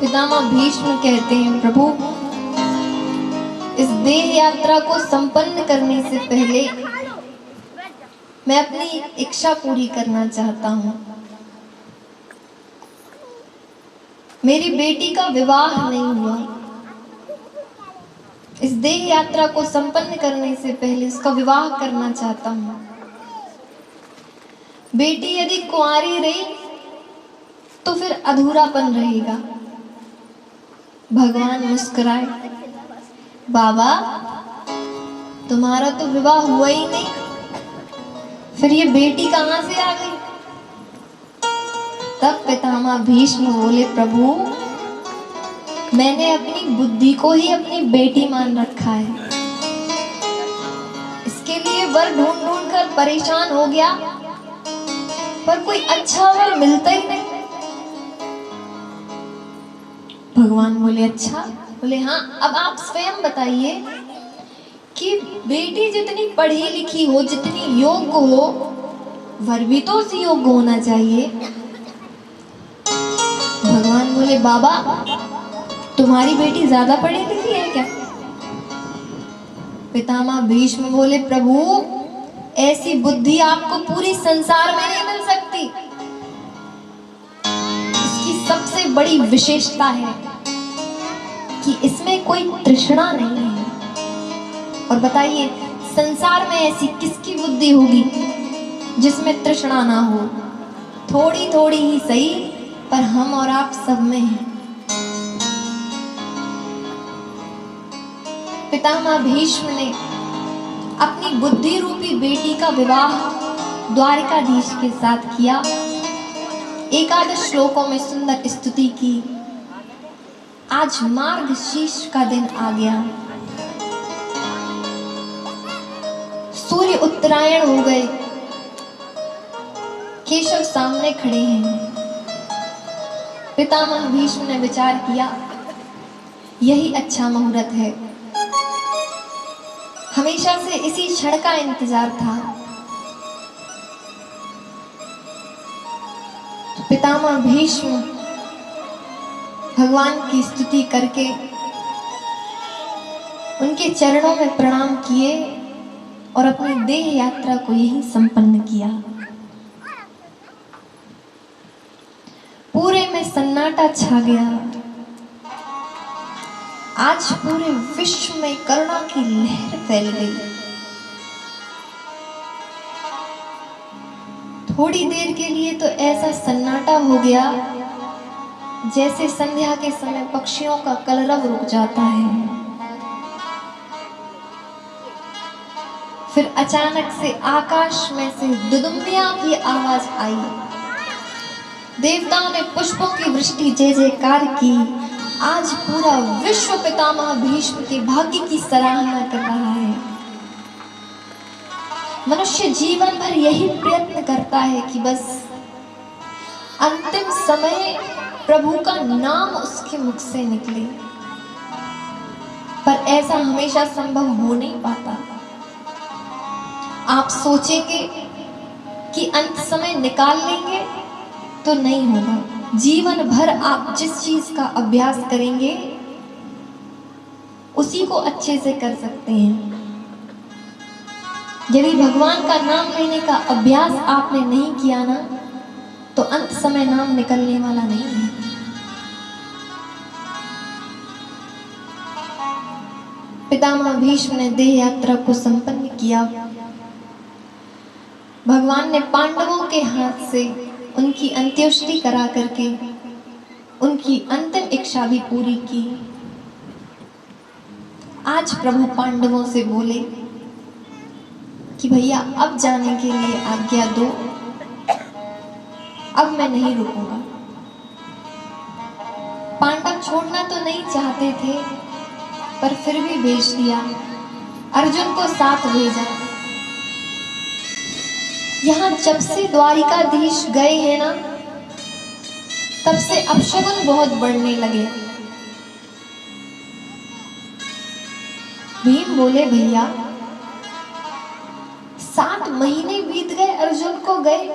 पितामह भीष्म कहते हैं, प्रभु इस देह यात्रा को संपन्न करने से पहले मैं अपनी इच्छा पूरी करना चाहता हूँ। मेरी बेटी का विवाह नहीं हुआ। इस देह यात्रा को संपन्न करने से पहले उसका विवाह करना चाहता हूँ। बेटी यदि कुंवारी रही तो फिर अधूरापन रहेगा। भगवान मुस्कुराए, बाबा तुम्हारा तो विवाह हुआ ही नहीं, फिर ये बेटी कहाँ से आ गई? तब पितामह भीष्म बोले, प्रभु मैंने अपनी बुद्धि को ही अपनी बेटी मान रखा है। इसके लिए वर ढूंढ ढूंढ कर परेशान हो गया, पर कोई अच्छा वर मिलता ही नहीं। भगवान बोले, अच्छा? बोले हाँ। अब आप स्वयं बताइए कि बेटी जितनी पढ़ी लिखी हो, जितनी योग्य हो, वर भी तो उसी योग्य होना चाहिए। भगवान बोले, बाबा तुम्हारी बेटी ज्यादा पढ़ी लिखी है क्या? पितामह भीष्म बोले, प्रभु ऐसी बुद्धि आपको पूरी संसार में नहीं मिल सकती। इसकी सबसे बड़ी विशेषता है कि इसमें कोई तृष्णा नहीं है। और बताइए संसार में ऐसी किसकी बुद्धि होगी जिसमें तृष्णा ना हो? थोड़ी थोड़ी ही सही, पर हम और आप सब में है। पितामह भीष्म ने अपनी बुद्धि रूपी बेटी का विवाह द्वारिकाधीश के साथ किया। एकादश श्लोकों में सुंदर स्तुति की। आज मार्गशीर्ष का दिन आ गया। सूर्य उत्तरायण हो गए। केशव सामने खड़े हैं। पितामह भीष्म ने विचार किया, यही अच्छा मुहूर्त है। हमेशा से इसी क्षण का इंतजार था। तो पितामह भीष्म भगवान की स्तुति करके उनके चरणों में प्रणाम किए और अपनी देह यात्रा को यही संपन्न किया। पूरे में सन्नाटा छा गया। आज पूरे विश्व में करुणा की लहर फैल गई। थोड़ी देर के लिए तो ऐसा सन्नाटा हो गया जैसे संध्या के समय पक्षियों का कलरव रुक जाता है। फिर अचानक से आकाश में से दुदुम्बिया की आवाज आई। देवताओं ने पुष्पों की वृष्टि जय जयकार की। आज पूरा विश्व पितामह भीष्म के भाग्य की सराहना कर रहा है। मनुष्य जीवन भर यही प्रयत्न करता है कि बस अंतिम समय प्रभु का नाम उसके मुख से निकले, पर ऐसा हमेशा संभव हो नहीं पाता। आप सोचेंगे कि अंत समय निकाल लेंगे तो नहीं होगा। जीवन भर आप जिस चीज का अभ्यास करेंगे उसी को अच्छे से कर सकते हैं। यदि भगवान का नाम लेने का अभ्यास आपने नहीं किया ना, तो अंत समय नाम निकलने वाला नहीं है। पितामह भीष्म ने देह यात्रा को संपन्न किया। भगवान ने पांडवों के हाथ से उनकी अंत्येष्टि करा करके उनकी अंतिम इच्छा भी पूरी की। आज प्रभु पांडवों से बोले कि भैया अब जाने के लिए आज्ञा दो, अब मैं नहीं रुकूंगा। पांडव छोड़ना तो नहीं चाहते थे, पर फिर भी भेज दिया। अर्जुन को साथ भेजा। यहाँ जब से द्वारिकाधीश गए हैं ना, तब से अपशगुन बहुत बढ़ने लगे। भीम बोले, भैया 7 महीने बीत गए अर्जुन को गए,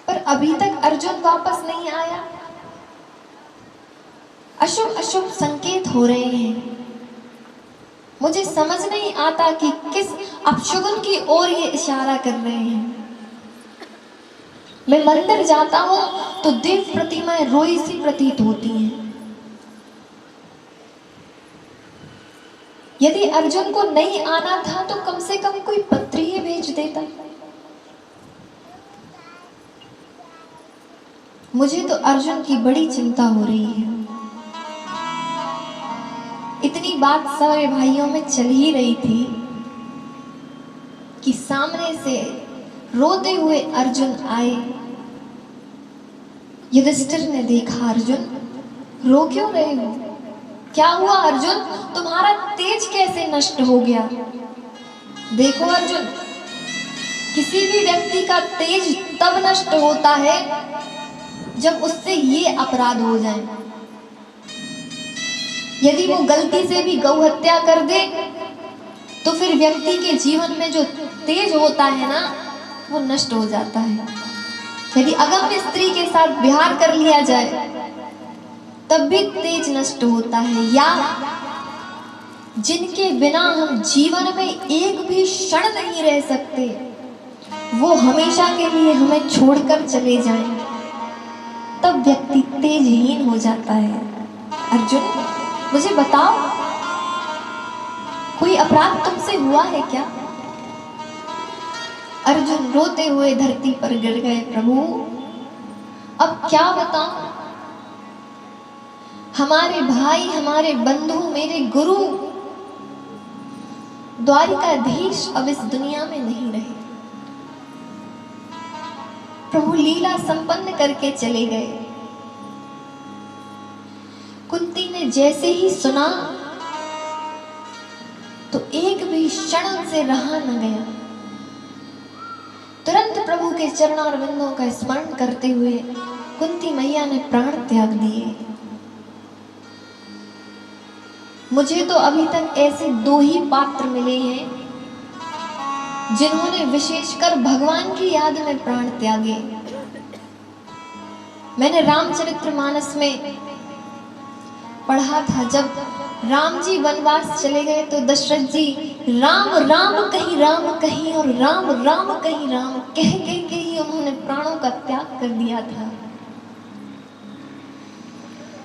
पर अभी तक अर्जुन वापस नहीं आया। अशुभ अशुभ संकेत हो रहे हैं। मुझे समझ नहीं आता कि किस अपशगुन की ओर ये इशारा कर रहे हैं। मैं मंदिर जाता हूं तो देव प्रतिमाएं रोई सी प्रतीत होती हैं। यदि अर्जुन को नहीं आना था तो कम से कम कोई पत्री ही भेज देता। मुझे तो अर्जुन की बड़ी चिंता हो रही है। इतनी बात सारे भाइयों में चल ही रही थी कि सामने से रोते हुए अर्जुन आए। युधिष्ठिर ने देखा, अर्जुन रो क्यों रहे हो? क्या हुआ अर्जुन? तुम्हारा तेज कैसे नष्ट हो गया? देखो अर्जुन, किसी भी व्यक्ति का तेज तब नष्ट होता है जब उससे ये अपराध हो जाए। यदि वो गलती से भी गौ हत्या कर दे तो फिर व्यक्ति के जीवन में जो तेज होता है ना, वो नष्ट हो जाता है। यदि अगम्य स्त्री के साथ विहार कर लिया जाए तब भी तेज नष्ट होता है। या जिनके बिना हम जीवन में एक भी क्षण नहीं रह सकते, वो हमेशा के लिए हमें छोड़कर चले जाएं, तब व्यक्ति तेजहीन हो जाता है। अर्जुन, मुझे बताओ, कोई अपराध तुमसे हुआ है क्या? अर्जुन रोते हुए धरती पर गिर गए। प्रभु, अब क्या बताऊं? हमारे भाई, हमारे बंधु, मेरे गुरु द्वारिकाधीश अब इस दुनिया में नहीं रहे। प्रभु लीला संपन्न करके चले गए। कुंती ने जैसे ही सुना तो एक भी क्षण से रहा न गया। तुरंत प्रभु के चरणार बिंदुओं का स्मरण करते हुए कुंती मैया ने प्राण त्याग दिए। मुझे तो अभी तक ऐसे 2 ही पात्र मिले हैं जिन्होंने विशेषकर भगवान की याद में प्राण त्यागे। मैंने रामचरितमानस में पढ़ा था, जब राम जी वनवास चले गए तो दशरथ जी राम राम कहीं और राम राम कहीं राम कह के ही उन्होंने प्राणों का त्याग कर दिया था।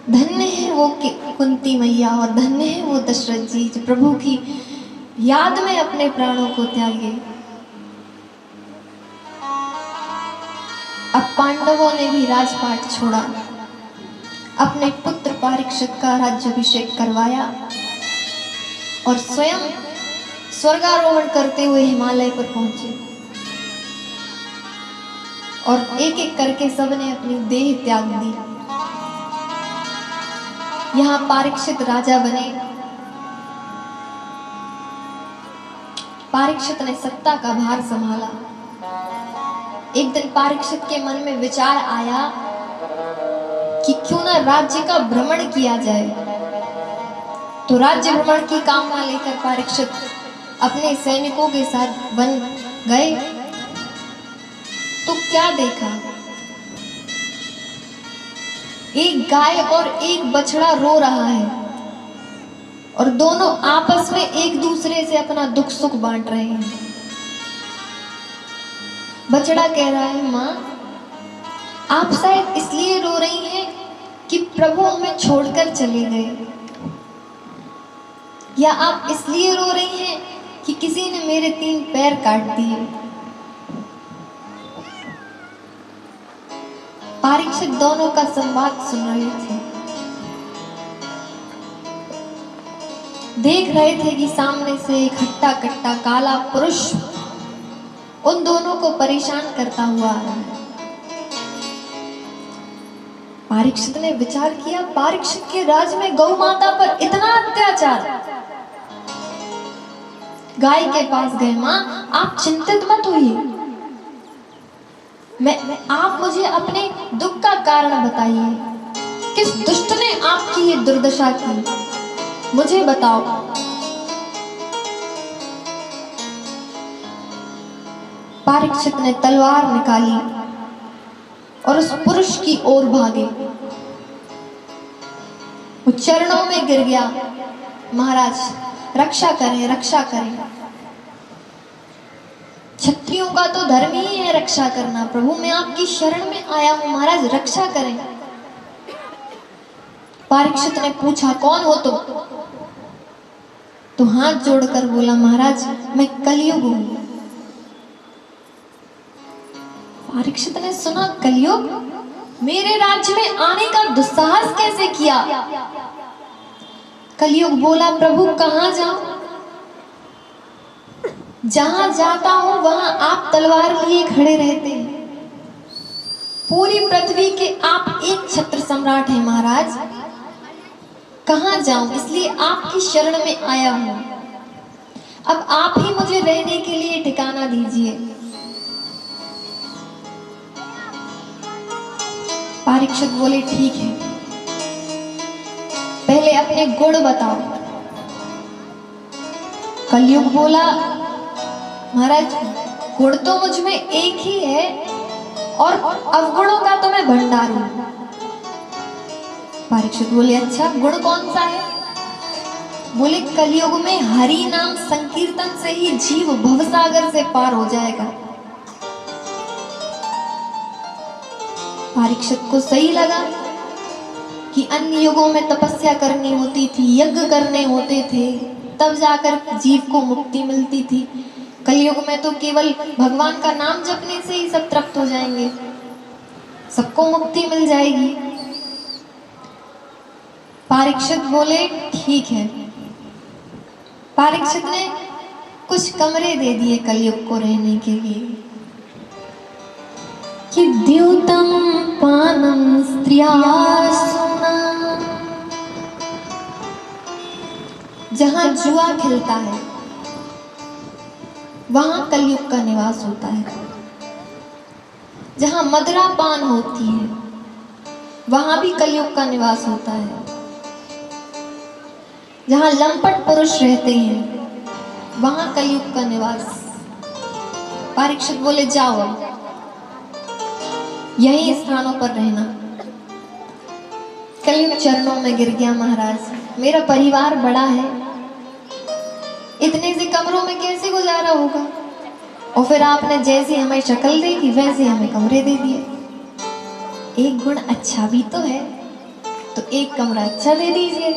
धन्य है वो कुंती मैया और धन्य है वो दशरथ जी जो प्रभु की याद में अपने प्राणों को त्यागे। अब पांडवों ने भी राजपाट छोड़ा, अपने पुत्र परीक्षित का राज्याभिषेक करवाया और स्वयं स्वर्गारोहण करते हुए हिमालय पर पहुंचे। और एक एक करके सबने अपनी देह त्याग दी। यहाँ परीक्षित राजा बने। परीक्षित ने सत्ता का भार संभाला। एक दिन परीक्षित के मन में विचार आया कि क्यों ना राज्य का भ्रमण किया जाए। तो राज्य भ्रमण की कामना लेकर परीक्षित अपने सैनिकों के साथ वन गए। तो क्या देखा, एक गाय और एक बछड़ा रो रहा है और दोनों आपस में एक दूसरे से अपना दुख सुख बांट रहे हैं। बछड़ा कह रहा है, माँ आप शायद इसलिए रो रही हैं कि प्रभु हमें छोड़कर चले गए, या आप इसलिए रो रही हैं कि किसी ने मेरे 3 पैर काट दिए। परीक्षित दोनों का संवाद सुन रहे थे। देख रहे थे कि सामने से एक हट्टा कट्टा काला पुरुष उन दोनों को परेशान करता हुआ आ रहा है। परीक्षित ने विचार किया, परीक्षित के राज में गौ माता पर इतना अत्याचार। गाय के पास गए, माँ आप चिंतित मत होइए, आप मुझे अपने दुख का कारण बताइए। किस दुष्ट ने आपकी ये दुर्दशा की, मुझे बताओ। परीक्षित ने तलवार निकाली और उस पुरुष की ओर भागे। वो चरणों में गिर गया, महाराज रक्षा करें, रक्षा करें। क्षत्रियों का तो धर्म ही है रक्षा करना। प्रभु मैं आपकी शरण में आया हूं, महाराज रक्षा करें। परीक्षित ने पूछा कौन हो तुम? तो हाथ जोड़कर बोला महाराज मैं कलयुग हूं। परीक्षित ने सुना कलयुग, मेरे राज्य में आने का दुस्साहस कैसे किया? कलयुग बोला प्रभु कहां जाऊं? जहां जाता हूं वहां आप तलवार लिए खड़े रहते हैं। पूरी पृथ्वी के आप एक छत्र सम्राट हैं महाराज, कहां जाऊं? इसलिए आपकी शरण में आया हूं। अब आप ही मुझे रहने के लिए ठिकाना दीजिए। परीक्षित बोले ठीक है, पहले अपने गुण बताओ। कलयुग बोला महाराज गुण तो मुझ में एक ही है और अवगुणों का तो मैं भंडार हूं। परीक्षित बोले अच्छा गुण कौन सा है? बोले कलयुग में हरि नाम संकीर्तन से ही जीव भवसागर से पार हो जाएगा। परीक्षित को सही लगा कि अन्य युगों में तपस्या करनी होती थी, यज्ञ करने होते थे, तब जाकर जीव को मुक्ति मिलती थी। कलयुग में तो केवल भगवान का नाम जपने से ही सब तृप्त हो जाएंगे, सबको मुक्ति मिल जाएगी। परीक्षित बोले ठीक है। परीक्षित ने कुछ कमरे दे दिए कलयुग को रहने के लिए कि द्यूतम पानम स्त्रिया सुना। जहां जुआ खिलता है वहां कलयुग का निवास होता है। जहां मदिरा पान होती है वहां भी कलयुग का निवास होता है। जहां लंपट पुरुष रहते हैं वहां कलयुग का निवास। परीक्षित बोले जाओ यही स्थानों पर रहना। कलयुग चरणों में गिर गया महाराज मेरा परिवार बड़ा है, इतने से कमरों में कैसे गुजारा होगा? और फिर आपने जैसी हमें शक्ल देखी वैसे हमें कमरे दे दिए। एक गुण अच्छा भी तो है, तो एक कमरा अच्छा दे दीजिए।